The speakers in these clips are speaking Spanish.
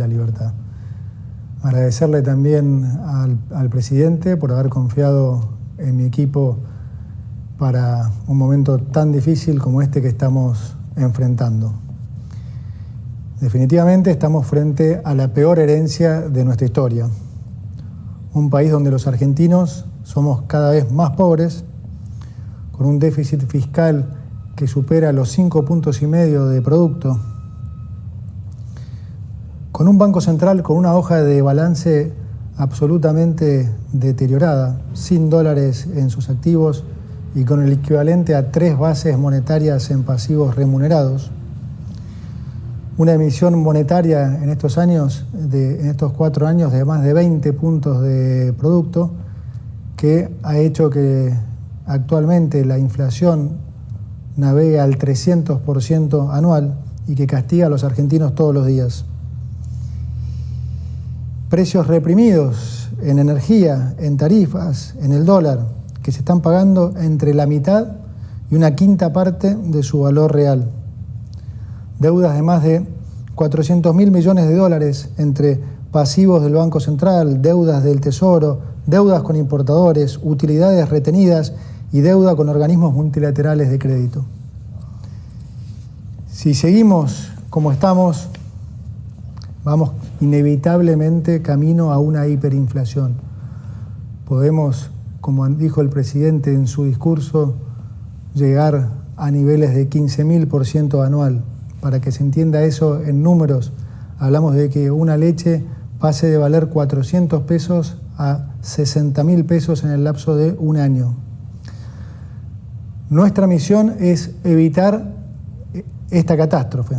la libertad. Agradecerle también al presidente por haber confiado en mi equipo para un momento tan difícil como este que estamos enfrentando. Definitivamente estamos frente a la peor herencia de nuestra historia. Un país donde los argentinos somos cada vez más pobres, con un déficit fiscal que supera los 5,5 puntos de producto, con un Banco Central con una hoja de balance absolutamente deteriorada, sin dólares en sus activos y con el equivalente a 3 bases monetarias en pasivos remunerados. Una emisión monetaria en estos 4 años de más de 20 puntos de producto, que ha hecho que actualmente la inflación navegue al 300% anual y que castiga a los argentinos todos los días. Precios reprimidos en energía, en tarifas, en el dólar, que se están pagando entre la mitad y una quinta parte de su valor real. Deudas de más de 400.000 millones de dólares entre pasivos del Banco Central, deudas del Tesoro, deudas con importadores, utilidades retenidas y deuda con organismos multilaterales de crédito. Si seguimos como estamos, vamos inevitablemente camino a una hiperinflación. Podemos, como dijo el presidente en su discurso, llegar a niveles de 15.000% anual. Para que se entienda eso en números, hablamos de que una leche pase de valer 400 pesos a 60.000 pesos en el lapso de un año. Nuestra misión es evitar esta catástrofe.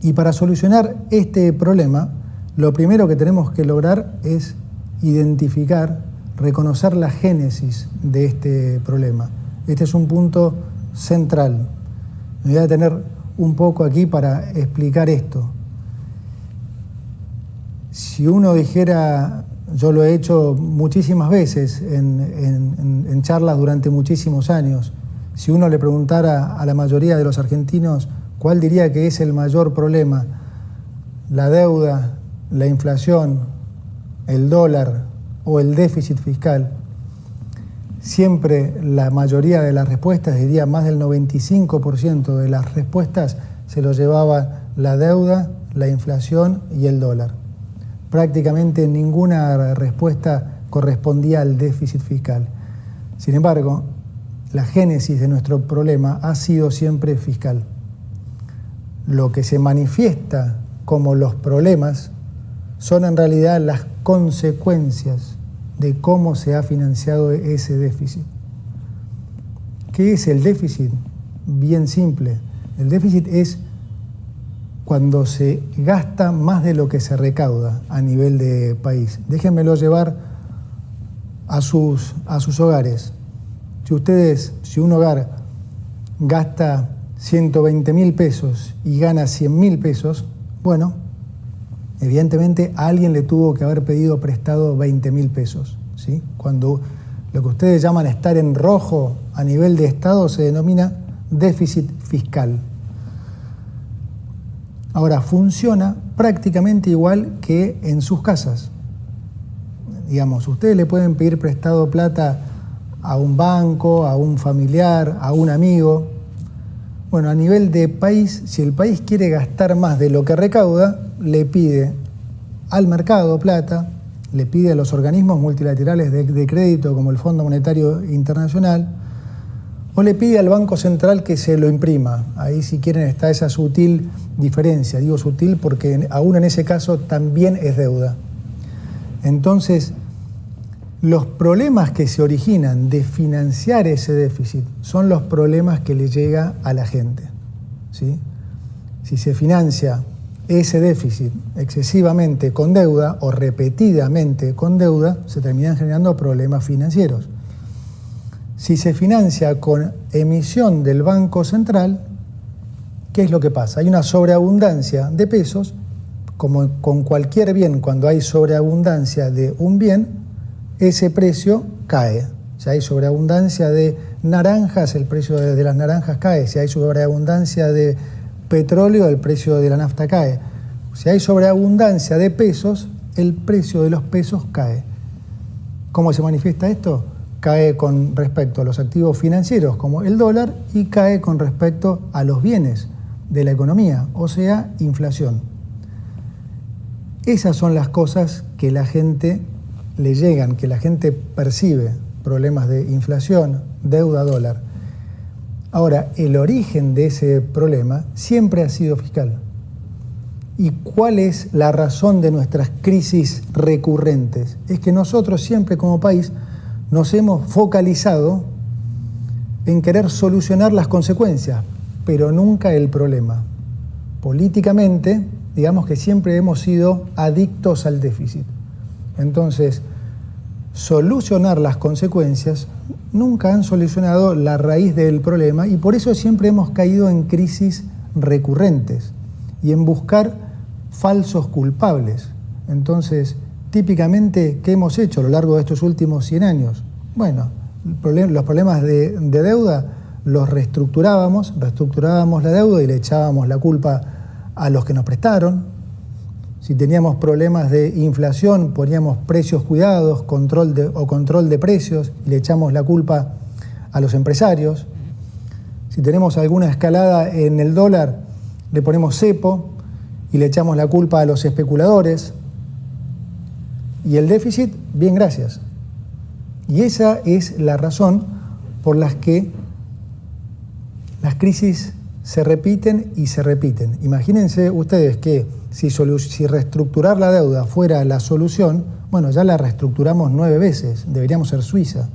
Y para solucionar este problema, lo primero que tenemos que lograr es identificar, reconocer la génesis de este problema. Este es un punto central. Me voy a detener un poco aquí para explicar esto. Si uno dijera, yo lo he hecho muchísimas veces en charlas durante muchísimos años, si uno le preguntara a la mayoría de los argentinos cuál diría que es el mayor problema, la deuda, la inflación, el dólar o el déficit fiscal, siempre la mayoría de las respuestas, diría más del 95% de las respuestas, se lo llevaba la deuda, la inflación y el dólar. Prácticamente ninguna respuesta correspondía al déficit fiscal. Sin embargo, la génesis de nuestro problema ha sido siempre fiscal. Lo que se manifiesta como los problemas son en realidad las consecuencias de cómo se ha financiado ese déficit. ¿Qué es el déficit? Bien simple. El déficit es cuando se gasta más de lo que se recauda a nivel de país. Déjenmelo llevar a sus hogares. Si un hogar gasta 120.000 pesos y gana 100.000 pesos, bueno, evidentemente a alguien le tuvo que haber pedido prestado 20.000 pesos, ¿sí? Cuando lo que ustedes llaman estar en rojo a nivel de Estado se denomina déficit fiscal. Ahora, funciona prácticamente igual que en sus casas. Digamos, ustedes le pueden pedir prestado plata a un banco, a un familiar, a un amigo. Bueno, a nivel de país, si el país quiere gastar más de lo que recauda, le pide al mercado plata, le pide a los organismos multilaterales de crédito como el Fondo Monetario Internacional, o le pide al Banco Central que se lo imprima. Ahí, si quieren, está esa sutil diferencia. Digo sutil porque aún en ese caso también es deuda. Entonces, los problemas que se originan de financiar ese déficit son los problemas que le llega a la gente, ¿sí? Si se financia ese déficit excesivamente con deuda o repetidamente con deuda, se terminan generando problemas financieros. Si se financia con emisión del Banco Central, ¿qué es lo que pasa? Hay una sobreabundancia de pesos, como con cualquier bien, cuando hay sobreabundancia de un bien, ese precio cae. Si hay sobreabundancia de naranjas, el precio de las naranjas cae. Si hay sobreabundancia de petróleo, el precio de la nafta cae. Si hay sobreabundancia de pesos, el precio de los pesos cae. ¿Cómo se manifiesta esto? Cae con respecto a los activos financieros como el dólar y cae con respecto a los bienes de la economía, o sea, inflación. Esas son las cosas que la gente le llegan, que la gente percibe, problemas de inflación, deuda, dólar. Ahora, el origen de ese problema siempre ha sido fiscal. ¿Y cuál es la razón de nuestras crisis recurrentes? Es que nosotros siempre como país nos hemos focalizado en querer solucionar las consecuencias, pero nunca el problema. Políticamente, digamos que siempre hemos sido adictos al déficit. Entonces, solucionar las consecuencias nunca han solucionado la raíz del problema y por eso siempre hemos caído en crisis recurrentes y en buscar falsos culpables. Entonces, típicamente, ¿qué hemos hecho a lo largo de estos últimos 100 años? Bueno, los problemas de deuda los reestructurábamos la deuda y le echábamos la culpa a los que nos prestaron. Si teníamos problemas de inflación, poníamos precios cuidados, control de precios y le echamos la culpa a los empresarios. Si tenemos alguna escalada en el dólar, le ponemos cepo y le echamos la culpa a los especuladores. Y el déficit, bien, gracias. Y esa es la razón por la que las crisis se repiten y se repiten. Imagínense ustedes que si reestructurar la deuda fuera la solución, bueno, ya la reestructuramos 9 veces, deberíamos ser Suiza.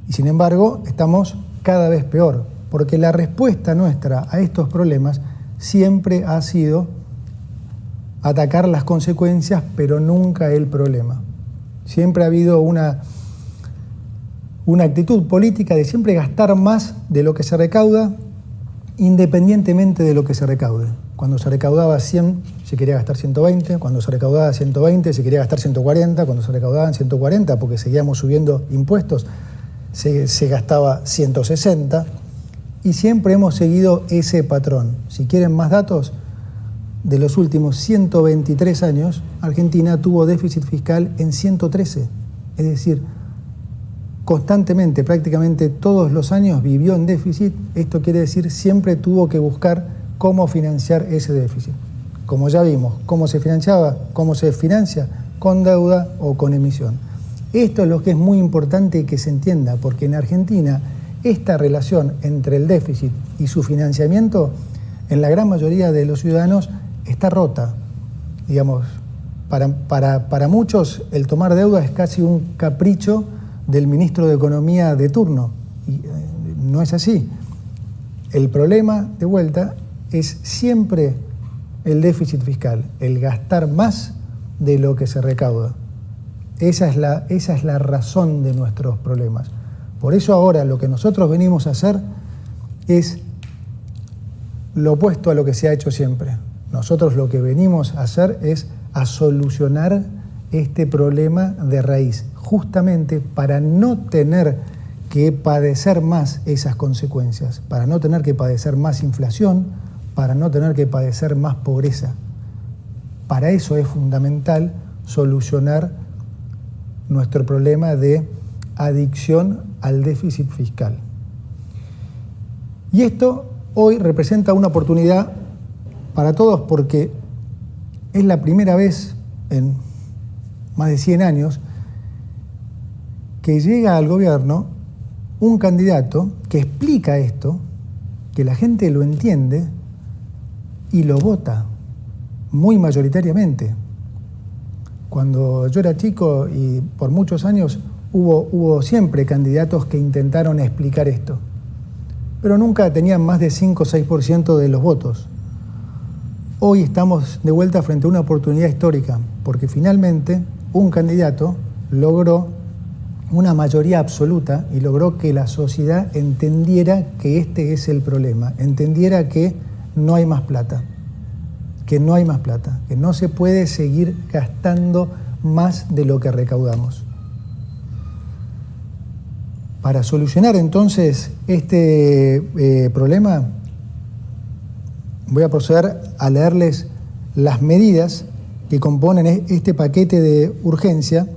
Y sin embargo, estamos cada vez peor, porque la respuesta nuestra a estos problemas siempre ha sido atacar las consecuencias, pero nunca el problema. Siempre ha habido una actitud política de siempre gastar más de lo que se recauda, independientemente de lo que se recaude. Cuando se recaudaba 100, se quería gastar 120, cuando se recaudaba 120, se quería gastar 140, cuando se recaudaban 140, porque seguíamos subiendo impuestos, se gastaba 160, y siempre hemos seguido ese patrón. Si quieren más datos, de los últimos 123 años, Argentina tuvo déficit fiscal en 113, es decir, constantemente, prácticamente todos los años vivió en déficit. Esto quiere decir siempre tuvo que buscar cómo financiar ese déficit. Como ya vimos, ¿cómo se financiaba? ¿Cómo se financia? Con deuda o con emisión. Esto es lo que es muy importante que se entienda, porque en Argentina esta relación entre el déficit y su financiamiento, en la gran mayoría de los ciudadanos, está rota. Digamos, para muchos el tomar deuda es casi un capricho del ministro de Economía de turno. Y no es así. El problema, de vuelta, es siempre el déficit fiscal, el gastar más de lo que se recauda. Esa es la razón de nuestros problemas. Por eso ahora lo que nosotros venimos a hacer es lo opuesto a lo que se ha hecho siempre. Nosotros lo que venimos a hacer es a solucionar este problema de raíz, justamente para no tener que padecer más esas consecuencias, para no tener que padecer más inflación, para no tener que padecer más pobreza. Para eso es fundamental solucionar nuestro problema de adicción al déficit fiscal. Y esto hoy representa una oportunidad para todos porque es la primera vez en más de 100 años que llega al gobierno un candidato que explica esto, que la gente lo entiende y lo vota muy mayoritariamente. Cuando yo era chico y por muchos años hubo siempre candidatos que intentaron explicar esto, pero nunca tenían más de 5 o 6% de los votos. Hoy estamos de vuelta frente a una oportunidad histórica, porque finalmente un candidato logró una mayoría absoluta y logró que la sociedad entendiera que este es el problema, entendiera que no hay más plata, que no se puede seguir gastando más de lo que recaudamos. Para solucionar entonces este problema, voy a proceder a leerles las medidas que componen este paquete de urgencia,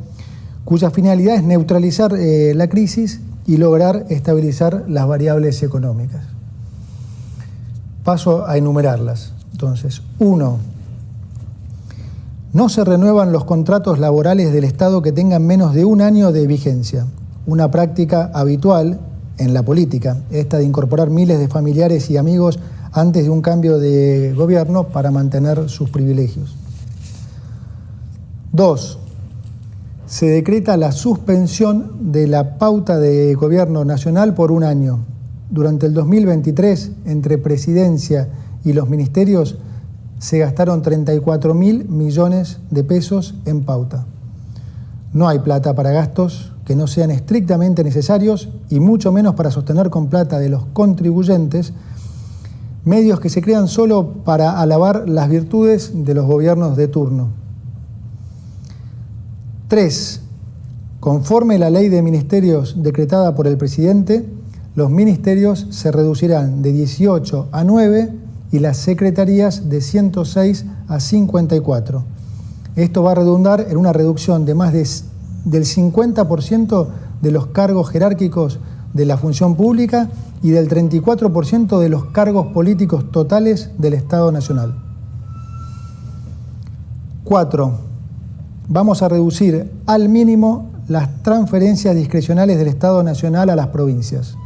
cuya finalidad es neutralizar la crisis y lograr estabilizar las variables económicas. Paso a enumerarlas. Entonces, 1. No se renuevan los contratos laborales del Estado que tengan menos de 1 año de vigencia, una práctica habitual en la política, esta de incorporar miles de familiares y amigos antes de un cambio de gobierno para mantener sus privilegios. 2. Se decreta la suspensión de la pauta de gobierno nacional por 1 año. Durante el 2023, entre Presidencia y los ministerios, se gastaron 34.000 millones de pesos en pauta. No hay plata para gastos que no sean estrictamente necesarios y mucho menos para sostener con plata de los contribuyentes medios que se crean solo para alabar las virtudes de los gobiernos de turno. 3. Conforme la ley de ministerios decretada por el presidente, los ministerios se reducirán de 18 a 9 y las secretarías de 106 a 54. Esto va a redundar en una reducción de más del 50% de los cargos jerárquicos de la función pública y del 34% de los cargos políticos totales del Estado Nacional. 4. Vamos a reducir al mínimo las transferencias discrecionales del Estado Nacional a las provincias.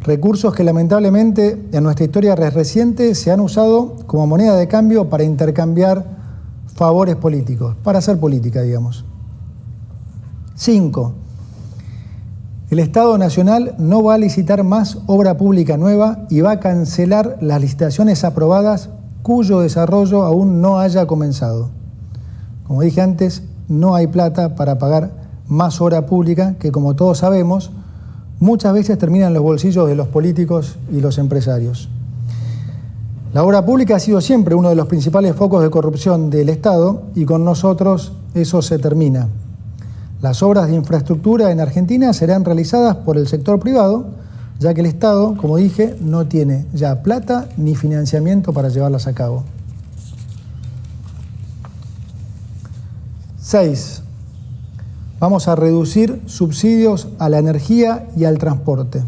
Recursos que lamentablemente en nuestra historia reciente se han usado como moneda de cambio para intercambiar favores políticos, para hacer política, digamos. 5. El Estado Nacional no va a licitar más obra pública nueva y va a cancelar las licitaciones aprobadas cuyo desarrollo aún no haya comenzado. Como dije antes, no hay plata para pagar más obra pública que, como todos sabemos, muchas veces termina en los bolsillos de los políticos y los empresarios. La obra pública ha sido siempre uno de los principales focos de corrupción del Estado y con nosotros eso se termina. Las obras de infraestructura en Argentina serán realizadas por el sector privado, ya que el Estado, como dije, no tiene ya plata ni financiamiento para llevarlas a cabo. 6. Vamos a reducir subsidios a la energía y al transporte.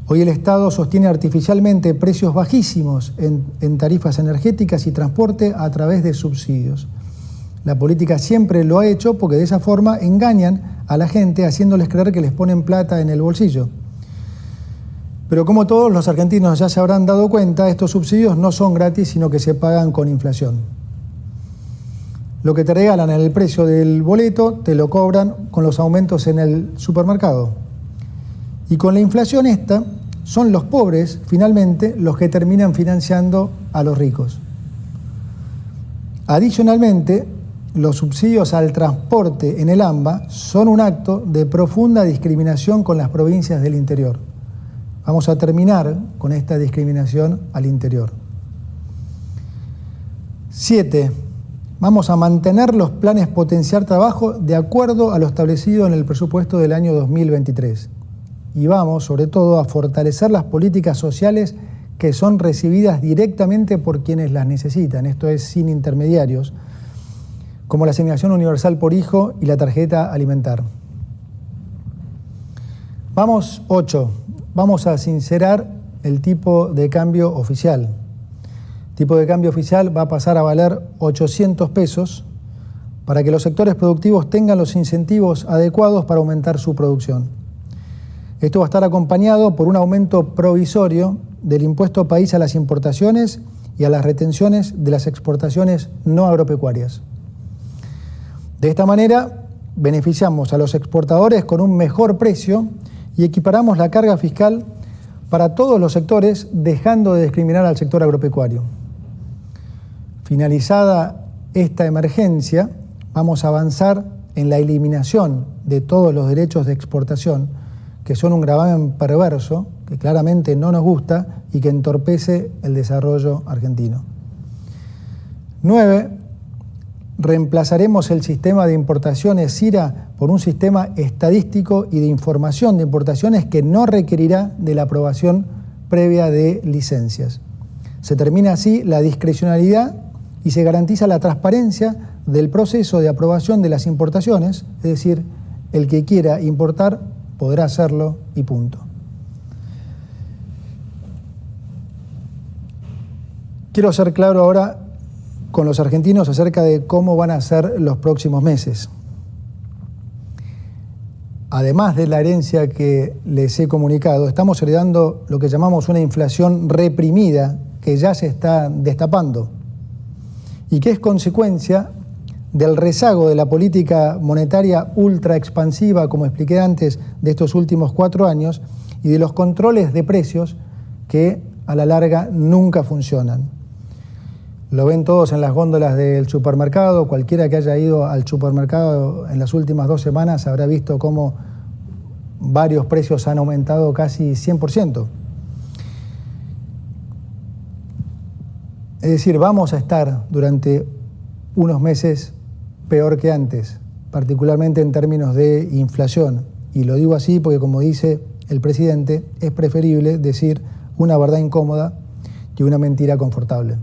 Hoy el Estado sostiene artificialmente precios bajísimos en tarifas energéticas y transporte a través de subsidios. La política siempre lo ha hecho porque de esa forma engañan a la gente haciéndoles creer que les ponen plata en el bolsillo. Pero como todos los argentinos ya se habrán dado cuenta, estos subsidios no son gratis, sino que se pagan con inflación. Lo que te regalan en el precio del boleto, te lo cobran con los aumentos en el supermercado. Y con la inflación esta, son los pobres, finalmente, los que terminan financiando a los ricos. Adicionalmente, los subsidios al transporte en el AMBA son un acto de profunda discriminación con las provincias del interior. Vamos a terminar con esta discriminación al interior. 7. Vamos a mantener los planes potenciar trabajo de acuerdo a lo establecido en el presupuesto del año 2023. Y vamos, sobre todo, a fortalecer las políticas sociales que son recibidas directamente por quienes las necesitan, esto es, sin intermediarios, como la asignación universal por hijo y la tarjeta alimentar. 8. Vamos a sincerar el tipo de cambio oficial. El tipo de cambio oficial va a pasar a valer 800 pesos para que los sectores productivos tengan los incentivos adecuados para aumentar su producción. Esto va a estar acompañado por un aumento provisorio del impuesto país a las importaciones y a las retenciones de las exportaciones no agropecuarias. De esta manera, beneficiamos a los exportadores con un mejor precio y equiparamos la carga fiscal para todos los sectores, dejando de discriminar al sector agropecuario. Finalizada esta emergencia, vamos a avanzar en la eliminación de todos los derechos de exportación, que son un gravamen perverso, que claramente no nos gusta y que entorpece el desarrollo argentino. 9. Reemplazaremos el sistema de importaciones SIRA por un sistema estadístico y de información de importaciones que no requerirá de la aprobación previa de licencias. Se termina así la discrecionalidad y se garantiza la transparencia del proceso de aprobación de las importaciones, es decir, el que quiera importar podrá hacerlo y punto. Quiero ser claro ahora con los argentinos acerca de cómo van a ser los próximos meses. Además de la herencia que les he comunicado, estamos heredando lo que llamamos una inflación reprimida que ya se está destapando y que es consecuencia del rezago de la política monetaria ultra expansiva, como expliqué antes, de estos últimos 4 años y de los controles de precios que a la larga nunca funcionan. Lo ven todos en las góndolas del supermercado. Cualquiera que haya ido al supermercado en las últimas 2 semanas habrá visto cómo varios precios han aumentado casi 100%. Es decir, vamos a estar durante unos meses peor que antes, particularmente en términos de inflación. Y lo digo así porque, como dice el presidente, es preferible decir una verdad incómoda que una mentira confortable.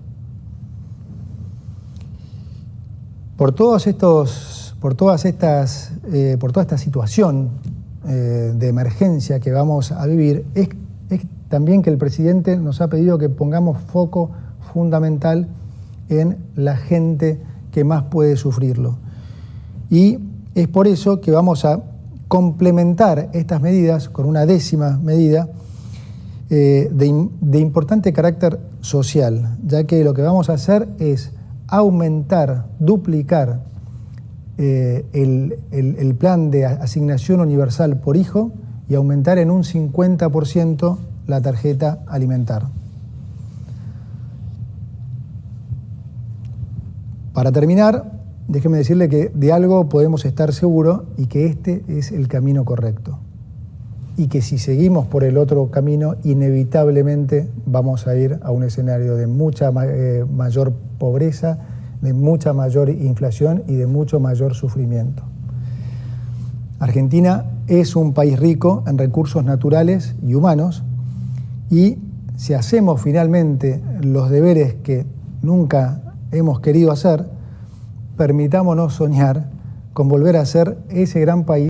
Por toda esta situación de emergencia que vamos a vivir, es también que el presidente nos ha pedido que pongamos foco fundamental en la gente que más puede sufrirlo. Y es por eso que vamos a complementar estas medidas con una 10ª medida de importante carácter social, ya que lo que vamos a hacer es aumentar, duplicar el plan de asignación universal por hijo y aumentar en un 50% la tarjeta alimentar. Para terminar, déjeme decirle que de algo podemos estar seguros y que este es el camino correcto. Y que si seguimos por el otro camino, inevitablemente vamos a ir a un escenario de mucha mayor pobreza, de mucha mayor inflación y de mucho mayor sufrimiento. Argentina es un país rico en recursos naturales y humanos, y si hacemos finalmente los deberes que nunca hemos querido hacer, permitámonos soñar con volver a ser ese gran país